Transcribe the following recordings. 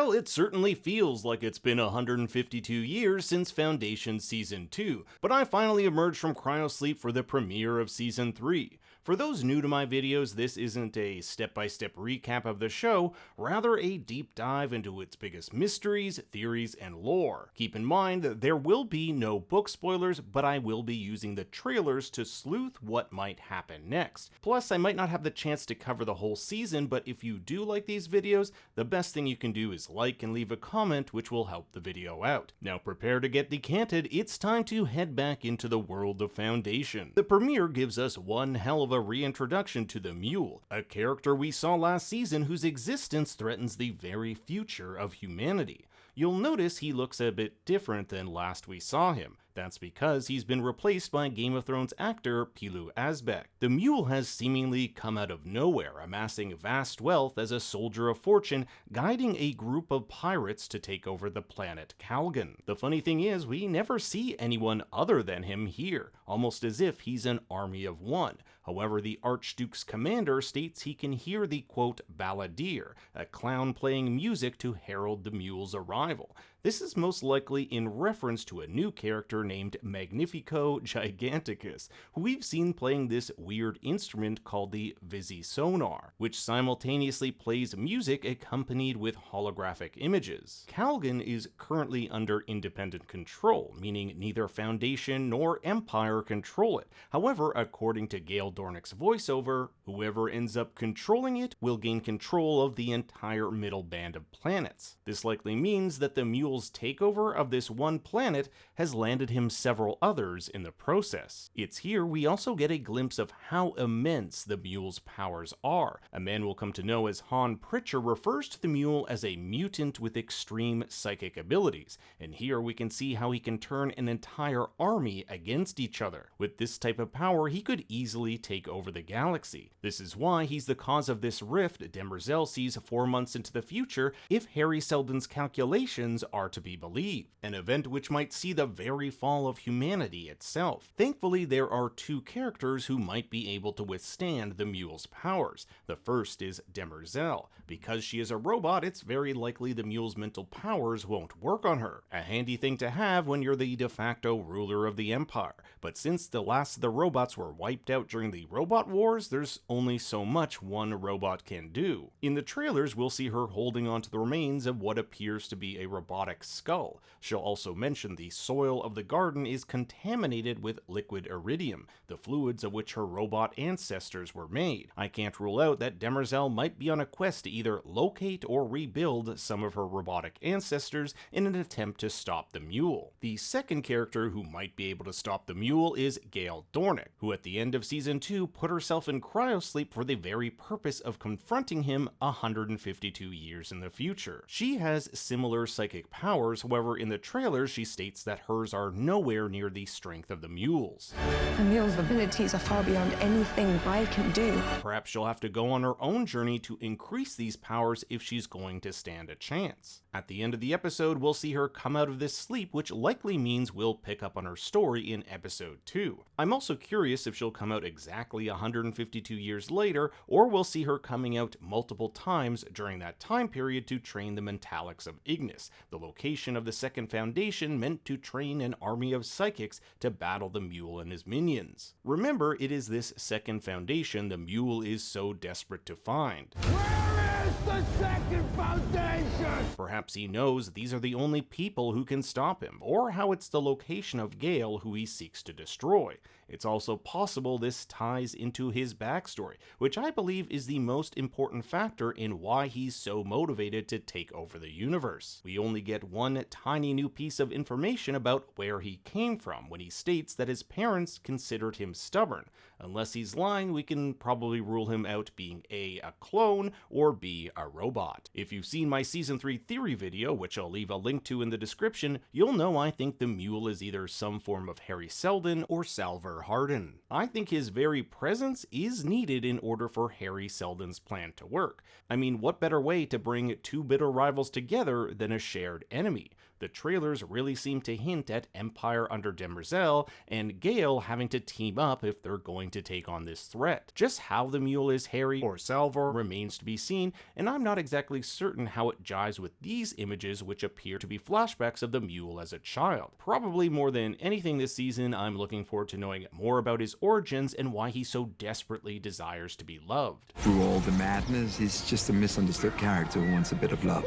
Well, it certainly feels like it's been 152 years since Foundation Season 2, but I finally emerged from cryosleep for the premiere of Season 3. For those new to my videos, this isn't a step-by-step recap of the show, rather a deep dive into its biggest mysteries, theories, and lore. Keep in mind that there will be no book spoilers, but I will be using the trailers to sleuth what might happen next. Plus, I might not have the chance to cover the whole season, but if you do like these videos, the best thing you can do is like and leave a comment, which will help the video out. Now prepare to get decanted, it's time to head back into the world of Foundation. The premiere gives us one hell of a reintroduction to the Mule, a character we saw last season whose existence threatens the very future of humanity. You'll notice he looks a bit different than last we saw him. That's because he's been replaced by Game of Thrones actor Pilu Asbæk. The Mule has seemingly come out of nowhere, amassing vast wealth as a soldier of fortune, guiding a group of pirates to take over the planet Calgon. The funny thing is, we never see anyone other than him here, almost as if he's an army of one. However, the Archduke's commander states he can hear the, quote, balladeer, a clown playing music to herald the Mule's arrival. This is most likely in reference to a new character named Magnifico Giganticus, who we've seen playing this weird instrument called the Visisonar, which simultaneously plays music accompanied with holographic images. Calgon is currently under independent control, meaning neither Foundation nor Empire control it. However, according to Gaal Dornick's voiceover, whoever ends up controlling it will gain control of the entire middle band of planets. This likely means that the Mule's takeover of this one planet has landed him several others in the process. It's here we also get a glimpse of how immense the Mule's powers are. A man we'll come to know as Pritcher refers to the Mule as a mutant with extreme psychic abilities, and here we can see how he can turn an entire army against each other. With this type of power, he could easily take over the galaxy. This is why he's the cause of this rift Demerzel sees 4 months into the future if Harry Seldon's calculations are to be believed, an event which might see the very fall of humanity itself. Thankfully, there are two characters who might be able to withstand the Mule's powers. The first is Demerzel. Because she is a robot, it's very likely the Mule's mental powers won't work on her. A handy thing to have when you're the de facto ruler of the Empire. But since the last of the robots were wiped out during the Robot Wars, there's only so much one robot can do. In the trailers, we'll see her holding onto the remains of what appears to be a robotic skull. She'll also mention the soil of the garden is contaminated with liquid iridium, the fluids of which her robot ancestors were made. I can't rule out that Demerzel might be on a quest to either locate or rebuild some of her robotic ancestors in an attempt to stop the Mule. The second character who might be able to stop the Mule is Gaal Dornick, who at the end of Season 2 put herself in cryosleep for the very purpose of confronting him 152 years in the future. She has similar psychic powers, however in the trailers she states that hers are nowhere near the strength of the Mule's. The Mule's abilities are far beyond anything I can do. Perhaps she'll have to go on her own journey to increase these powers if she's going to stand a chance. At the end of the episode, we'll see her come out of this sleep, which likely means we'll pick up on her story in episode 2. I'm also curious if she'll come out exactly 152 years later, or we'll see her coming out multiple times during that time period to train the Mentalics of Ignis, the location of the second Foundation meant to train an army of psychics to battle the Mule and his minions. Remember, it is this second Foundation the Mule is so desperate to find. Where is the second Foundation? Perhaps he knows these are the only people who can stop him, or how it's the location of Gaal who he seeks to destroy. It's also possible this ties into his backstory, which I believe is the most important factor in why he's so motivated to take over the universe. We only get one tiny new piece of information about where he came from when he states that his parents considered him stubborn. Unless he's lying, we can probably rule him out being A, a clone, or B, a robot. If you've seen my Season 3 theory video, which I'll leave a link to in the description, you'll know I think the Mule is either some form of Harry Seldon or Salvor Hardin. I think his very presence is needed in order for Harry Seldon's plan to work. I mean, what better way to bring two bitter rivals together than a shared enemy? The trailers really seem to hint at Empire under Demerzel and Gaal having to team up if they're going to take on this threat. Just how the Mule is Harry or Salvor remains to be seen, and I'm not exactly certain how it jives with these images which appear to be flashbacks of the Mule as a child. Probably more than anything this season, I'm looking forward to knowing more about his origins and why he so desperately desires to be loved. Through all the madness, he's just a misunderstood character who wants a bit of love.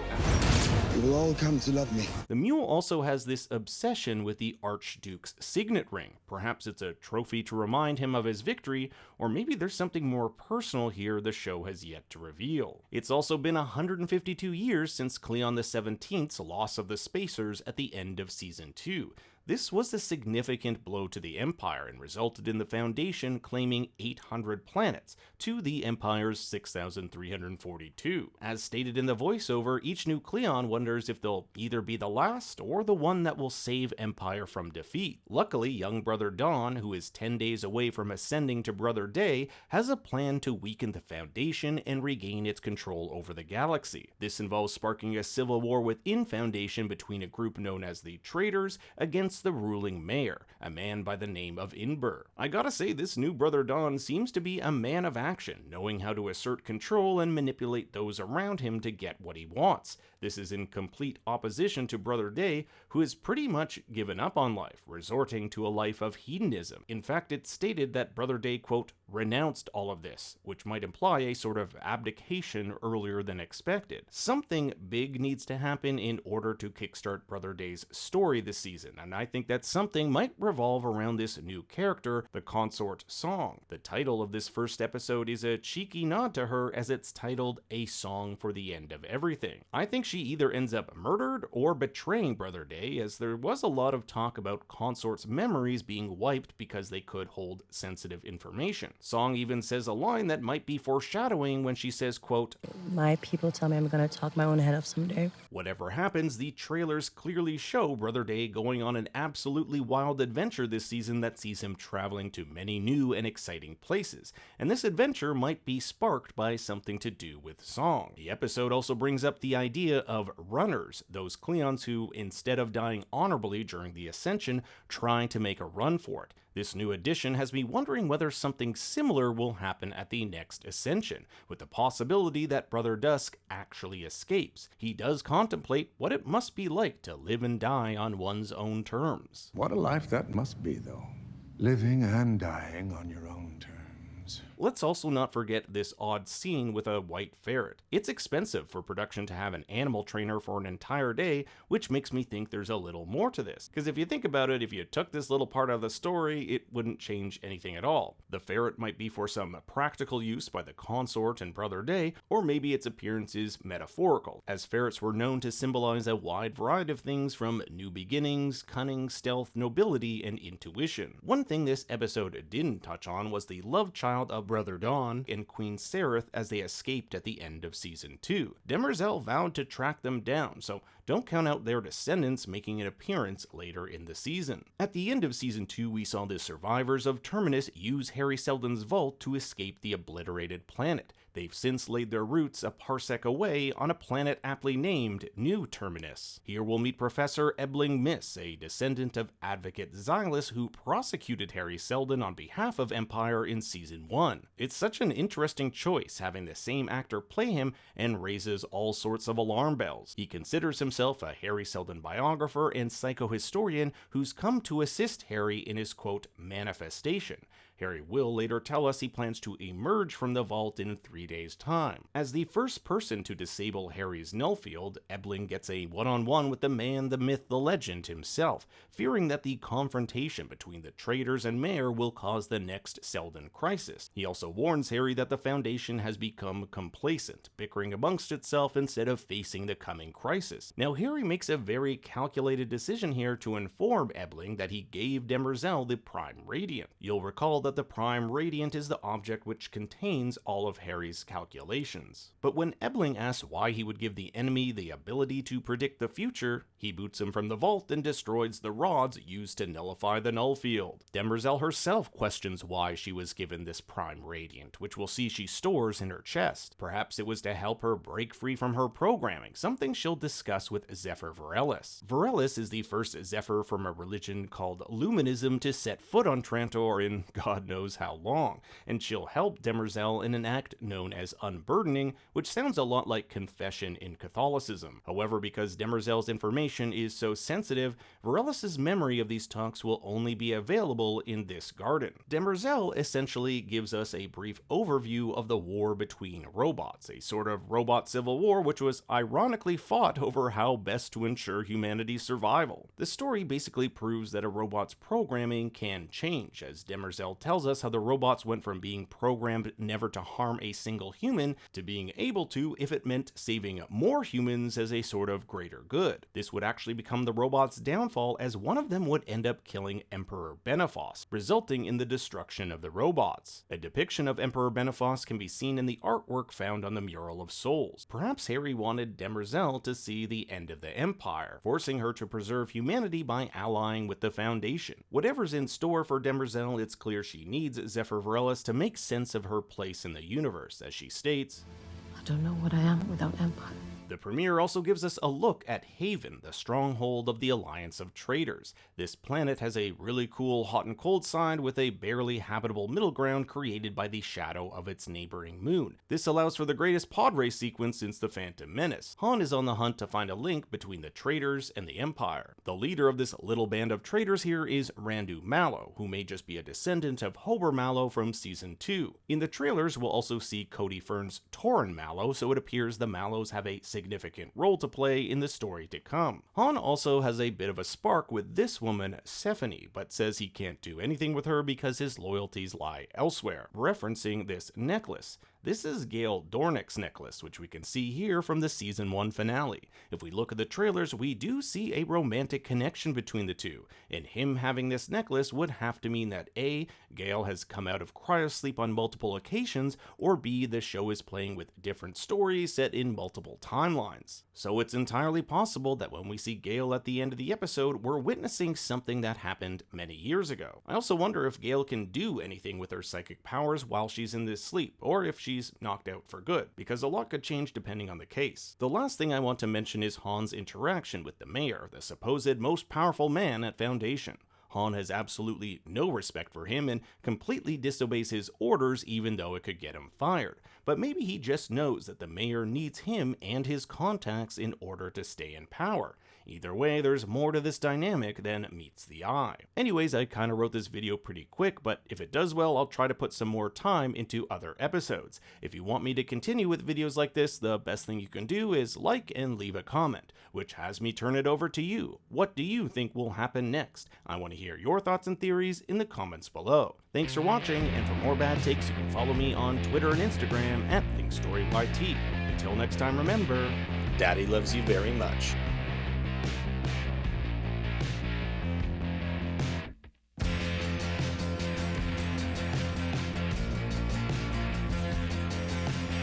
You will all come to love me. The Mule also has this obsession with the Archduke's signet ring. Perhaps it's a trophy to remind him of his victory, or maybe there's something more personal here the show has yet to reveal. It's also been 152 years since Cleon the 17th's loss of the Spacers at the end of Season 2. This was a significant blow to the Empire and resulted in the Foundation claiming 800 planets to the Empire's 6,342. As stated in the voiceover, each new Cleon wonders if they'll either be the last or the one that will save Empire from defeat. Luckily, young Brother Dawn, who is 10 days away from ascending to Brother Day, has a plan to weaken the Foundation and regain its control over the galaxy. This involves sparking a civil war within Foundation between a group known as the Traitors against the ruling mayor, a man by the name of Inber. I gotta say, this new Brother Dawn seems to be a man of action, knowing how to assert control and manipulate those around him to get what he wants. This is in complete opposition to Brother Day, who has pretty much given up on life, resorting to a life of hedonism. In fact, it's stated that Brother Day, quote, renounced all of this, which might imply a sort of abdication earlier than expected. Something big needs to happen in order to kickstart Brother Day's story this season, and I think that something might revolve around this new character, the Consort Song. The title of this first episode is a cheeky nod to her, as it's titled A Song for the End of Everything. I think she either ends up murdered or betraying Brother Day, as there was a lot of talk about Consort's memories being wiped because they could hold sensitive information. Song even says a line that might be foreshadowing when she says, quote, my people tell me I'm gonna talk my own head off someday. Whatever happens, the trailers clearly show Brother Day going on an absolutely wild adventure this season that sees him traveling to many new and exciting places, and this adventure might be sparked by something to do with Song. The episode also brings up the idea of runners, those Cleons who, instead of dying honorably during the Ascension, trying to make a run for it. This new addition has me wondering whether something similar will happen at the next Ascension, with the possibility that Brother Dusk actually escapes. He does contemplate what it must be like to live and die on one's own terms. What a life that must be, though. Living and dying on your own terms. Let's also not forget this odd scene with a white ferret. It's expensive for production to have an animal trainer for an entire day, which makes me think there's a little more to this. Because if you think about it, if you took this little part of the story, it wouldn't change anything at all. The ferret might be for some practical use by the Consort and Brother Day, or maybe its appearance is metaphorical, as ferrets were known to symbolize a wide variety of things from new beginnings, cunning, stealth, nobility, and intuition. One thing this episode didn't touch on was the love child of Brother Dawn and Queen Sereth as they escaped at the end of Season 2. Demerzel vowed to track them down, so don't count out their descendants making an appearance later in the season. At the end of Season 2, we saw the survivors of Terminus use Harry Seldon's vault to escape the obliterated planet. They've since laid their roots a parsec away on a planet aptly named New Terminus. Here we'll meet Professor Ebling Miss, a descendant of Advocate Xylus who prosecuted Harry Seldon on behalf of Empire in Season 1. It's such an interesting choice having the same actor play him, and raises all sorts of alarm bells. He considers himself a Harry Seldon biographer and psychohistorian who's come to assist Harry in his, quote, manifestation. Harry will later tell us he plans to emerge from the vault in 3 days' time. As the first person to disable Harry's null field, Ebling gets a one-on-one with the man, the myth, the legend himself, fearing that the confrontation between the traitors and mayor will cause the next Seldon crisis. He also warns Harry that the Foundation has become complacent, bickering amongst itself instead of facing the coming crisis. Now, Harry makes a very calculated decision here to inform Ebling that he gave Demerzel the Prime Radiant. You'll recall that that the Prime Radiant is the object which contains all of Harry's calculations. But when Ebling asks why he would give the enemy the ability to predict the future, he boots him from the vault and destroys the rods used to nullify the null field. Demerzel herself questions why she was given this Prime Radiant, which we'll see she stores in her chest. Perhaps it was to help her break free from her programming, something she'll discuss with Zephyr Virellis. Virellis is the first Zephyr from a religion called Luminism to set foot on Trantor in God knows how long, and she'll help Demerzel in an act known as unburdening, which sounds a lot like confession in Catholicism. However, because Demerzel's information is so sensitive, Virellis' memory of these talks will only be available in this garden. Demerzel essentially gives us a brief overview of the war between robots, a sort of robot civil war which was ironically fought over how best to ensure humanity's survival. The story basically proves that a robot's programming can change, as Demerzel tells us how the robots went from being programmed never to harm a single human to being able to if it meant saving more humans as a sort of greater good. This would actually become the robots' downfall, as one of them would end up killing Emperor Benephos, resulting in the destruction of the robots. A depiction of Emperor Benephos can be seen in the artwork found on the Mural of Souls. Perhaps Harry wanted Demerzel to see the end of the Empire, forcing her to preserve humanity by allying with the Foundation. Whatever's in store for Demerzel, it's clear she needs Zephyr Virellis to make sense of her place in the universe, as she states, I don't know what I am without Empire. The premiere also gives us a look at Haven, the stronghold of the Alliance of Traitors. This planet has a really cool hot and cold side with a barely habitable middle ground created by the shadow of its neighboring moon. This allows for the greatest pod race sequence since the Phantom Menace. Han is on the hunt to find a link between the traitors and the Empire. The leader of this little band of traitors here is Randu Mallow, who may just be a descendant of Hober Mallow from Season 2. In the trailers, we'll also see Cody Fern's Torin Mallow, so it appears the Mallows have a significant role to play in the story to come. Han also has a bit of a spark with this woman, Sephanie, but says he can't do anything with her because his loyalties lie elsewhere, referencing this necklace. This is Gaal Dornick's necklace, which we can see here from the Season 1 finale. If we look at the trailers, we do see a romantic connection between the two, and him having this necklace would have to mean that A, Gaal has come out of cryosleep on multiple occasions, or B, the show is playing with different stories set in multiple timelines. So it's entirely possible that when we see Gaal at the end of the episode, we're witnessing something that happened many years ago. I also wonder if Gaal can do anything with her psychic powers while she's in this sleep, or if she's knocked out for good, because a lot could change depending on the case. The last thing I want to mention is Han's interaction with the mayor, the supposed most powerful man at Foundation. Han has absolutely no respect for him and completely disobeys his orders even though it could get him fired. But maybe he just knows that the mayor needs him and his contacts in order to stay in power. Either way, there's more to this dynamic than meets the eye. Anyways, I kinda wrote this video pretty quick, but if it does well, I'll try to put some more time into other episodes. If you want me to continue with videos like this, the best thing you can do is like and leave a comment, which has me turn it over to you. What do you think will happen next? I want to hear your thoughts and theories in the comments below. Thanks for watching, and for more bad takes, you can follow me on Twitter and Instagram at ThinkStoryYT. Until next time, remember, Daddy loves you very much.